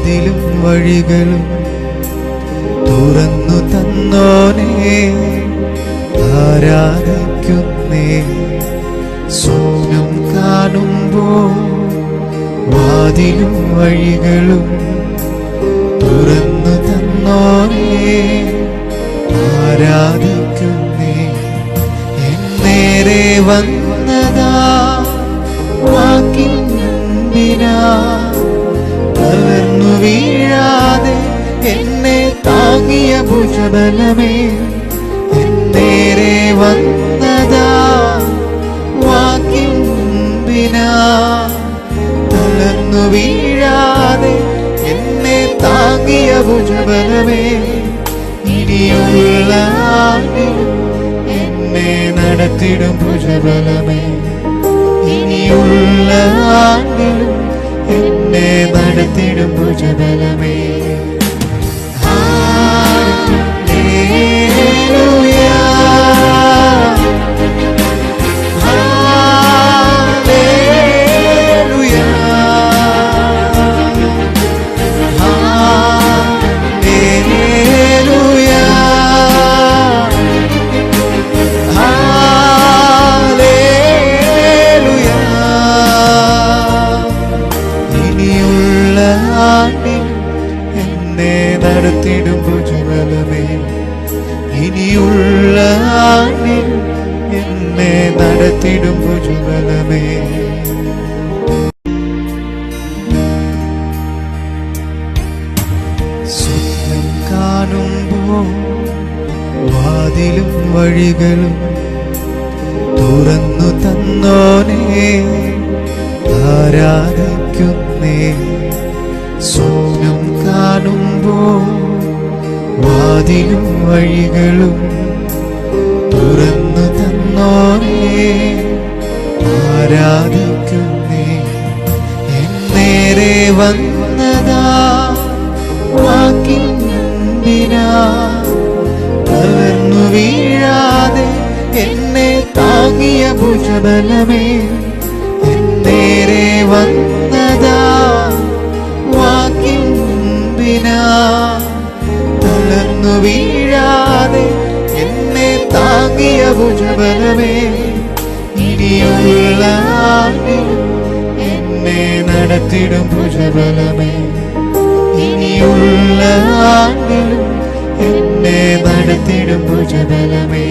വാതിലും വഴികളും തുറന്നു തന്നോനേ, ആരാധിക്കുന്നേ. സ്വപ്നം കാണുമ്പോൾ വാതിലും വഴികളും തുറന്നു തന്നോനേ, ആരാധിക്കുന്നേ. എന്നേരെ വന്നതാ വാക്കിൻ മുൻപിനാ, തളർന്നു വീഴാതെ എന്നെ താങ്ങിയ ഭുജബലമേ. എന്നേരെ വന്നതാ വാക്കിൻ മുൻപിനാ, തളർന്നു വീഴാതെ എന്നെ താങ്ങിയ ഭുജബലമേ. ഇനിയുള്ള ആണ്ടിലും എന്നെ നടത്തിടും ഭുജബലമേ. ഇനിയുള്ള ആണ്ടിലും എന്നെ നടത്തിടും ഭുജബലമേ. നടത്തിടും ഭുജബലമേ. ഇനിയുള്ള ആണ്ടിൽ എന്നെ നടത്തിടും ഭുജബലമേ. സ്വപ്നം കാണുമ്പോൾ വാതിലും വഴികളും തുറന്നു തന്നോനേ, ആരാധിക്കുന്നേ. സ്വപ്നം കാണുമ്പോൾ വാതിലും വഴികളും തുറന്നു തന്നോനേ, ആരാധിക്കുന്നേ. എന്നേരെ വന്നതാ വാക്കിൻ മുൻപിനാ, തളർന്നു വീഴാതെ എന്നെ താങ്ങിയ ഭുജബലമേ. എന്നേരെ വന്നതാ വാക്കിൻ മുൻപിനാ, തളർന്നു വീഴാതെ എന്നെ താങ്ങിയ ഭുജബലമേ. ഇനിയുള്ള ആണ്ടിലും എന്നെ നടത്തിടും ഭുജബലമേ. ഇനിയുള്ള ആണ്ടിലും എന്നെ നടത്തിടും ഭുജബലമേ.